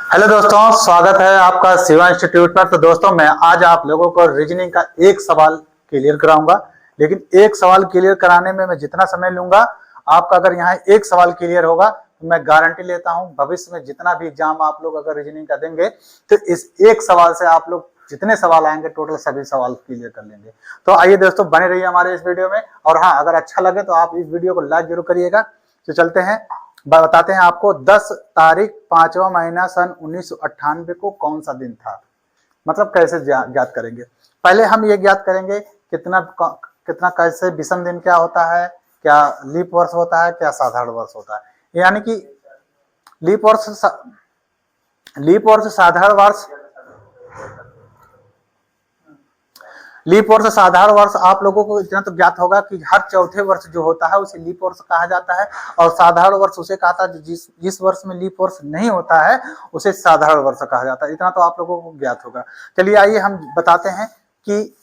Hello दोस्तों, स्वागत है आपका शिवा इंस्टीट्यूट पर। तो दोस्तों, मैं आज आप लोगों को रीजनिंग का एक सवाल क्लियर कराऊंगा। लेकिन एक सवाल क्लियर कराने में मैं जितना समय लूंगा, आपका अगर यहाँ एक सवाल क्लियर होगा तो मैं गारंटी लेता हूं भविष्य में जितना भी एग्जाम आप लोग अगर रीजनिंग का देंगे तो इस एक सवाल से आप लोग जितने सवाल आएंगे टोटल सभी सवाल क्लियर कर लेंगे। तो आइए दोस्तों, बने रहिए हमारे इस वीडियो में। और हाँ, अगर अच्छा लगे तो आप इस वीडियो को लाइक जरूर करिएगा। तो चलते हैं, बताते हैं आपको 10 तारीख 5वां महीना सन 1998 को कौन सा दिन था। मतलब कैसे ज्ञात करेंगे। पहले हम ये ज्ञात करेंगे कितना कितना कैसे विषम दिन क्या होता है, क्या लीप वर्ष होता है, क्या साधारण वर्ष होता है। यानी कि लीप वर्ष साधारण वर्ष, लीप वर्ष साधारण वर्ष आप लोगों को इतना तो ज्ञात होगा कि हर चौथे वर्ष जो होता है उसे लीप वर्ष कहा जाता है। और साधारण वर्ष उसे कहा था जिस वर्ष में लीप वर्ष नहीं होता है उसे साधारण वर्ष कहा जाता है। इतना तो आप लोगों को ज्ञात होगा। चलिए आइए हम बताते हैं कि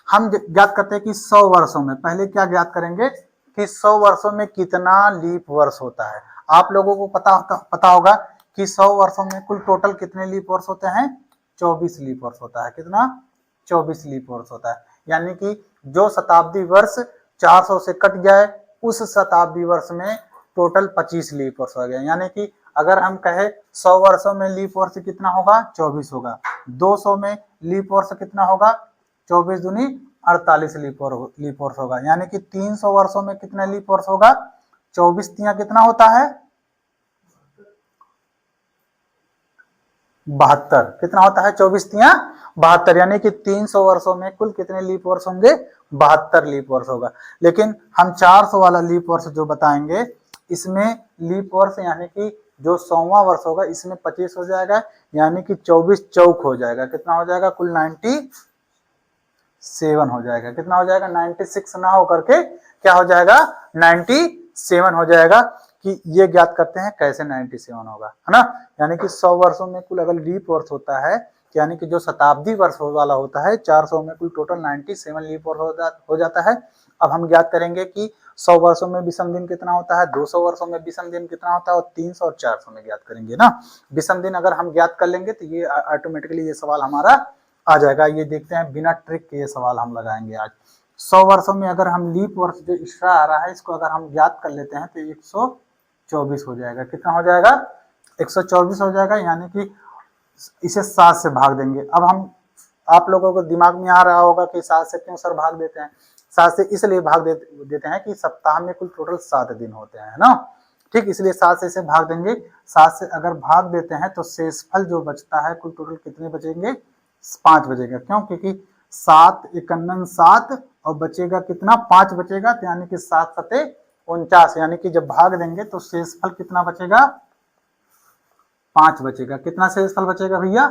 हम ज्ञात करते हैं कि 100 वर्षों में, पहले क्या ज्ञात करेंगे कि 100 वर्षों में कितना लीप वर्ष होता है। आप लोगों को पता होगा कि 100 वर्षों में कुल टोटल कितने लीप वर्ष होते हैं। 24 लीप वर्ष होता है। कितना? 24 लीप वर्ष होता है। यानी कि जो शताब्दी वर्ष 400 से कट जाए उस शताब्दी वर्ष में टोटल 25 लीप वर्ष हो गया। यानी कि अगर हम कहे 100 वर्षों में लीप वर्ष कितना होगा, 24 होगा। 200 में लीप वर्ष कितना होगा, 24 दूनी 48 लीप वर्ष होगा। यानी कि 300 वर्षों में कितना लीप वर्ष होगा, 24 तिया कितना होता है, 72। कितना होता है, 24 तिया 72। यानी कि 300 वर्षों में कुल कितने लीप वर्ष होंगे, 72 लीप वर्ष होगा। लेकिन हम 400 वाला लीप वर्ष जो बताएंगे इसमें लीप वर्ष यानी कि जो 100वां वर्ष होगा इसमें 25 हो जाएगा। यानी कि 24 चौक हो जाएगा। कितना हो जाएगा, कुल 97 हो जाएगा। कितना हो जाएगा, 96 ना हो करके क्या हो जाएगा, 97 हो जाएगा। कि ये ज्ञात करते हैं कैसे 97 होगा, है ना। यानी कि 100 वर्षों में कुल अगर लीप वर्ष होता है यानी कि जो शताब्दी वर्ष वाला होता है 400 में कुल टोटल 97 लीप वर्ष हो जाता है। अब हम ज्ञात करेंगे कि 100 वर्षों में विषम दिन कितना होता है, 200 वर्षों में विषम दिन कितना होता है और 300 और 400 में ज्ञात करेंगे ना। विषम दिन अगर हम ज्ञात कर लेंगे तो ये ऑटोमेटिकली ये सवाल हमारा आ जाएगा। ये देखते हैं, बिना ट्रिक के ये सवाल हम लगाएंगे आज। 100 वर्षों में अगर हम लीप वर्ष जो एक्स्ट्रा आ रहा है इसको अगर हम ज्ञात कर लेते हैं तो 124 हो जाएगा। कितना हो जाएगा, 124 हो जाएगा। यानी कि इसे 7 से भाग देंगे। अब हम आप लोगों को दिमाग में आ रहा होगा कि 7 से क्यों सर भाग देते हैं। 7 से इसलिए भाग देते हैं कि सप्ताह में कुल टोटल 7 दिन होते हैं ना। ठीक, इसलिए 7 से इसे भाग देंगे। 7 से अगर भाग देते हैं तो शेषफल जो बचता है कुल टोटल कितने बचेंगे, 5 बचेगा। क्यों, क्योंकि 7 51 7 और बचेगा कितना, 5 बचेगा। तो यानी कि 7 सते 49। यानी कि जब भाग देंगे तो शेषफल कितना बचेगा, 5 बचेगा। कितना शेषफल बचेगा भैया,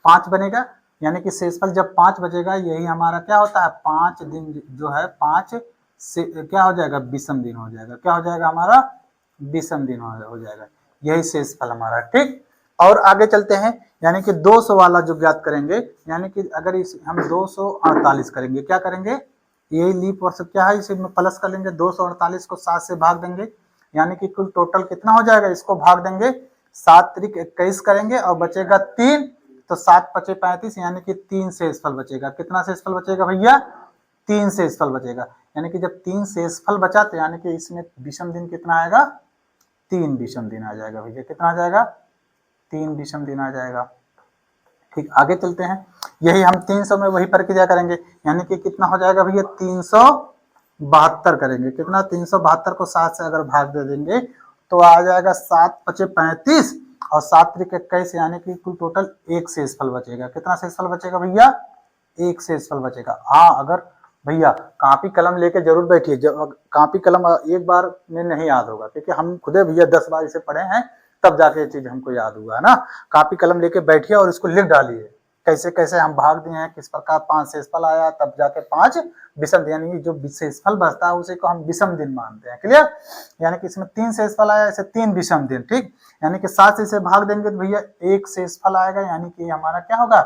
5 बनेगा। यानी कि शेषफल जब 5 बचेगा यही हमारा क्या होता है, 5 दिन जो है 5 से क्या हो जाएगा, विषम दिन हो जाएगा। क्या हो जाएगा हमारा, विषम दिन हो जाएगा। यही शेषफल हमारा। ठीक, और आगे चलते हैं। यानी कि 200 वाला जो ज्ञात करेंगे, यानी कि अगर इस हम 248 करेंगे, क्या करेंगे, यही लीप वर्ष क्या है इसे प्लस कर लेंगे। 248 को 7 से भाग देंगे। यानी कि कुल टोटल कितना हो जाएगा, इसको भाग देंगे 7 त्रिक 21 करेंगे और बचेगा 3। तो 7 पचे 35 यानी कि 3 शेषफल बचेगा। कितना शेषफल बचेगा भैया, 3 शेषफल बचेगा। यानी कि जब 3 शेषफल बचा तो यानी कि इसमें विषम दिन कितना आएगा, 3 विषम दिन आ जाएगा भैया। कितना आ जाएगा, 3 विषम दिन आ जाएगा। ठीक, आगे चलते हैं। यही हम 300 में वही प्रक्रिया करेंगे। यानी कि कितना हो जाएगा भैया, 372 करेंगे। कितना, 372 को 7 से अगर भाग दे देंगे तो आ जाएगा 7 पचे 35 और 7 त्रिक 21 यानी कि कुल टोटल 1 शेषफल बचेगा। कितना शेषफल बचेगा भैया, 1 शेषफल बचेगा। हाँ, अगर भैया कापी कलम लेके जरूर बैठिए। जब कापी कलम एक बार में नहीं याद होगा, क्योंकि हम खुदे भैया 10 बार इसे पढ़े हैं तब जाके ये चीज हमको याद हुआ है ना। कापी कलम लेके बैठिए और इसको लिख डालिए कैसे कैसे हम भाग दिए हैं, किस प्रकार 5 शेषफल आया, तब जाके 5 विषम, यानी जो शेषफल बचता है उसे को हम विषम दिन मानते हैं। क्लियर, यानी कि इसमें 3 शेषफल आया, इसे 3 विषम दिन। ठीक, यानी कि 7 से इसे भाग देंगे तो भैया 1 शेषफल आएगा। यानी कि हमारा क्या होगा,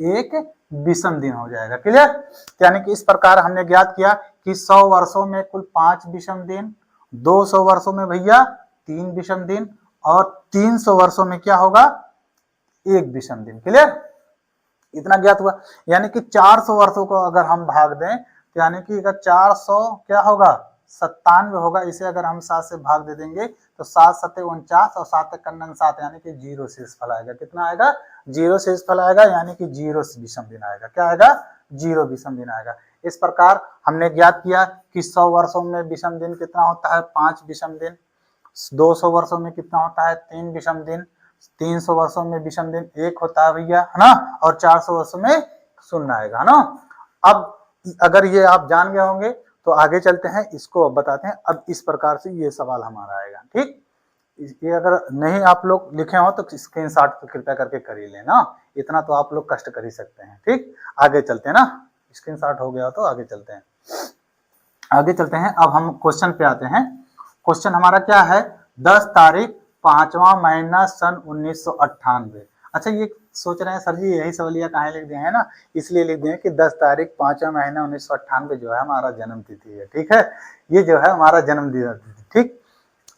1 विषम दिन हो जाएगा। क्लियर, यानी कि इस प्रकार हमने ज्ञात किया कि 100 वर्षों में कुल 5 विषम दिन, 200 वर्षों में भैया 3 विषम दिन और 300 वर्षों में क्या होगा, 1 विषम दिन। क्लियर, इतना ज्ञात हुआ। यानी कि 400 वर्षों को अगर हम भाग दें तो यानी कि अगर 400 क्या होगा 97 होगा, इसे अगर हम 7 से भाग दे देंगे तो 7 7 49 और 7 7 यानी कि 0 शेषफल आएगा। कितना आएगा 0 शेषफल आएगा, यानी कि 0 विषम दिन आएगा। क्या आएगा 0 विषम दिन आएगा। इस प्रकार हमने ज्ञात किया कि 100 वर्षों में विषम दिन कितना होता है 5 विषम दिन, 200 वर्षों में कितना होता है 3 विषम दिन, 300 वर्षों में विषम दिन 1 होता है भैया, है ना, और 400 वर्षों में 0 आएगा, है ना। अब अगर ये आप जान गए होंगे तो आगे चलते हैं, इसको बताते हैं। अब इस प्रकार से ये सवाल हमारा आएगा, ठीक। ये अगर नहीं आप लोग लिखे हो तो स्क्रीनशॉट तो कृपया करके कर ही लेना, इतना तो आप लोग कष्ट कर ही सकते हैं, ठीक। आगे चलते हैं ना, स्क्रीनशॉट हो गया तो आगे चलते हैं। आगे चलते हैं, अब हम क्वेश्चन पे आते हैं। क्वेश्चन हमारा क्या है, 10 तारीख 5वां महीना सन 1998। अच्छा, ये सोच रहे हैं सर जी यही सवालिया कहाँ लिख दिए हैं ना, इसलिए लिख दिए कि 10 तारीख 5वां महीना 1998 जो है हमारा जन्म तिथि है, ठीक है। ये जो है हमारा जन्म दिन, ठीक।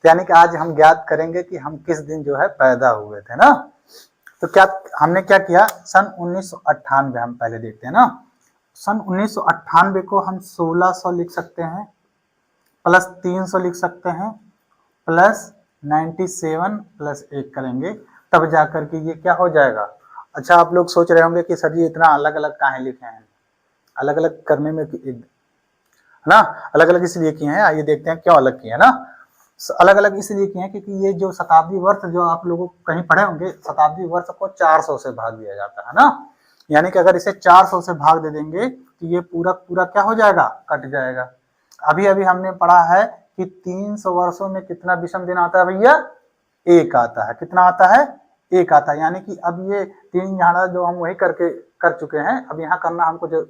यानी कि आज हम ज्ञात करेंगे कि हम किस दिन जो है पैदा हुए थे ना। तो क्या हमने क्या किया, सन 1998 हम पहले देखते हैं ना। सन 1998 को हम 1600 लिख सकते हैं, प्लस 300 लिख सकते हैं, प्लस 97 प्लस 1 करेंगे, तब जाकर के ये क्या हो जाएगा। अच्छा, आप लोग सोच रहे होंगे कि सर जी इतना अलग अलग काहे लिखे हैं, अलग अलग करने में है ना, अलग अलग इसलिए किए हैं। आइए देखते हैं क्यों अलग किए हैं ना। अलग अलग इसलिए किए हैं क्योंकि ये जो शताब्दी वर्ष जो आप लोगों कहीं पढ़े होंगे, शताब्दी वर्ष को 400 से भाग दिया जाता है ना। यानी कि अगर इसे 400 से भाग दे देंगे तो ये पूरा पूरा क्या हो जाएगा, कट जाएगा। अभी अभी हमने पढ़ा है कि 300 वर्षों में कितना विषम दिन आता है भैया, 1 आता है। कितना आता है, 1 आता है। यानी कि अब ये 3 झाड़ा जो हम वही करके कर चुके हैं, अब यहाँ करना हमको जो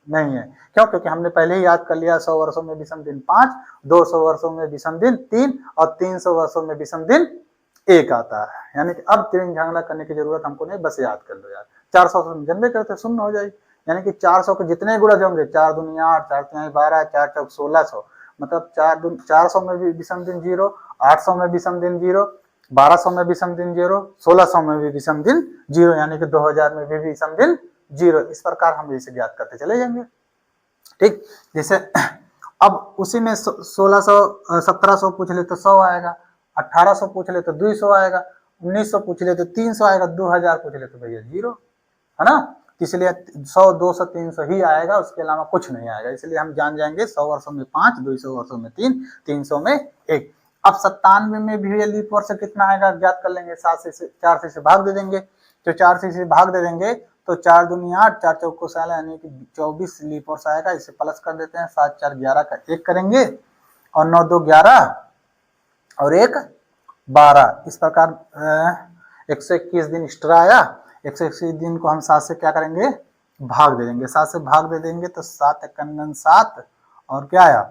नहीं है। क्यों, क्योंकि हमने पहले ही याद कर लिया 100 वर्षों में विषम दिन 5, 200 वर्षों में विषम दिन 3 और 300 वर्षों में विषम दिन 1 आता है। यानी कि अब 3 झांगड़ा करने की जरूरत हमको नहीं, बस याद कर लो यार। 400 जनबे करते 0 हो जाएगी। यानी कि 400 के जितने गुणज होंगे, 4 दूनी 8, 4 3 12, 4 चौक 1600, मतलब 400 में भी विषम दिन 0, 800 में विषम दिन 0, 1200 में विषम दिन 0, 1600 में भी विषम दिन 0, यानी कि 2000 में भी विषम दिन 0। इस प्रकार हम इसे ज्ञात करते चले जाएंगे, ठीक। जैसे अब उसी में 1600 1700 पूछ ले तो 100 आएगा, 1800 पूछ ले तो 200 आएगा, 1900 पूछ ले तो 300 आएगा, 2000 पूछ ले तो भैया 0, है ना। इसलिए 100 200 300 ही आएगा, उसके अलावा कुछ नहीं आएगा। इसलिए हम जान जाएंगे 100 वर्षों में 5, 200 वर्षों में 3, 300 में 1। अब 97 में भी लीप वर्ष कितना आएगा ज्ञात कर लेंगे, 7 से 4 से भाग दे देंगे। तो 4 से भाग दे देंगे तो 4 दूनी 8, 4 चौक को 16, यानी कि 24 लीप वर्ष आएगा। इसे प्लस कर देते हैं, 7 4 11 का 1 करेंगे और 9 2 11 और 1 12। इस प्रकार 121 दिन एक्स्ट्रा आया। 121 दिन को हम 7 से क्या करेंगे, भाग दे देंगे। 7 से भाग दे देंगे तो 7 1 7 और क्या आया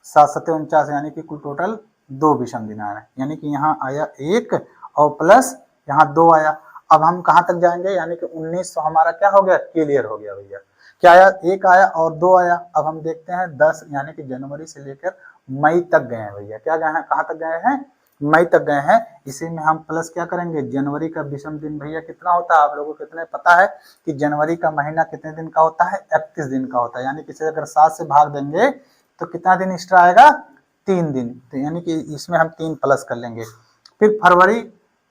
7 7 49, यानी कि कुल टोटल 2 विषम दिन आया। यानी कि यहाँ आया 1 और प्लस यहाँ 2 आया। अब हम कहाँ तक जाएंगे, यानी कि 1900 हमारा क्या हो गया, क्लियर हो गया भैया। क्या आया, 1 आया और 2 आया। अब हम देखते हैं 10 यानी कि जनवरी से लेकर मई तक गए हैं भैया। क्या गए हैं, कहाँ तक गए हैं, मई तक गए हैं। इसी में हम प्लस क्या करेंगे, जनवरी का विषम दिन भैया कितना होता है, आप लोगों को कितने पता है कि जनवरी का महीना कितने दिन का होता है, 31 दिन का होता है। यानी कि अगर 7 से भाग देंगे तो कितना दिन एक्स्ट्रा आएगा, 3 दिन। तो यानी कि इसमें हम 3 प्लस कर लेंगे। फिर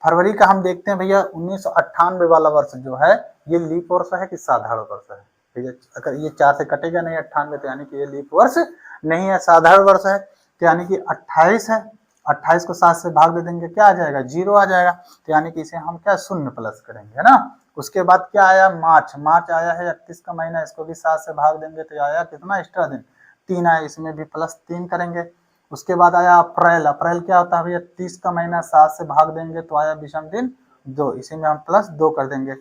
फरवरी का हम देखते हैं भैया 1998 वाला वर्ष जो है ये लीप वर्ष है कि साधारण वर्ष है भैया। अगर ये 4 से कटेगा नहीं 98, तो यानी कि ये लीप वर्ष नहीं है, साधारण वर्ष है। तो यानी कि 28 है, 28 को 7 से भाग दे देंगे, क्या आ जाएगा, 0 आ जाएगा। तो यानी कि इसे हम क्या 0 प्लस करेंगे, है ना। उसके बाद क्या आया, मार्च आया है 31 का महीना, इसको भी 7 से भाग देंगे तो आया कितना एक्स्ट्रा दिन, 3 आया, इसमें भी प्लस 3 करेंगे। उसके बाद आया अप्रैल क्या होता है भैया, 30 का महीना, 7 से भाग देंगे तो आया विषम दिन 2, इसी में हम प्लस 2 कर देंगे।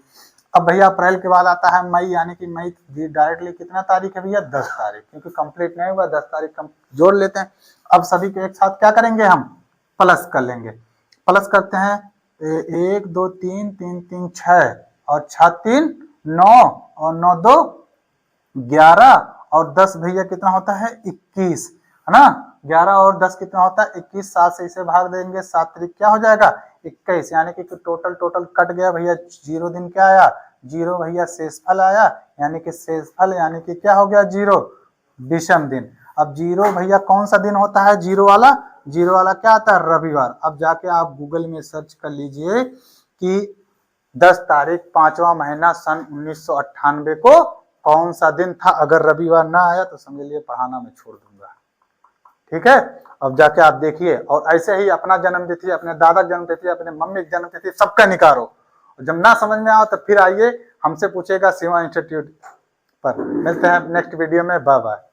अब भैया अप्रैल के बाद आता है मई, यानी कि मई डायरेक्टली कितना तारीख है भैया, 10 तारीख, क्योंकि कंप्लीट नहीं हुआ, 10 तारीख हम जोड़ लेते हैं। अब सभी को एक साथ क्या करेंगे, हम प्लस कर लेंगे। प्लस करते हैं 1 2 3 3 3 6 और 6 3 9 और 9 2 11 और 10 भैया कितना होता है 21, है ना। 11 और 10 कितना होता है 21, 7 से इसे भाग देंगे, 7 तारीख क्या हो जाएगा 21, यानी कि टोटल कट गया भैया, 0 दिन क्या आया 0 भैया शेषफल आया, यानी कि शेषफल यानी कि क्या हो गया 0 विषम दिन। अब 0 भैया कौन सा दिन होता है 0 वाला, 0 वाला क्या आता है रविवार। अब जाके आप गूगल में सर्च कर लीजिए कि 10 तारीख 5वां महीना सन 1998 को कौन सा दिन था, अगर रविवार ना आया तो समझ लिए पढ़ाना मैं छोड़ दूंगा, ठीक है। अब जाके आप देखिए, और ऐसे ही अपना जन्म तिथि, अपने दादा जन्म तिथि, अपने मम्मी की जन्म तिथि सबका निकालो, जब ना समझ में आओ तो फिर आइए हमसे पूछेगा शिवा इंस्टीट्यूट पर। मिलते हैं नेक्स्ट वीडियो में, बाय बाय।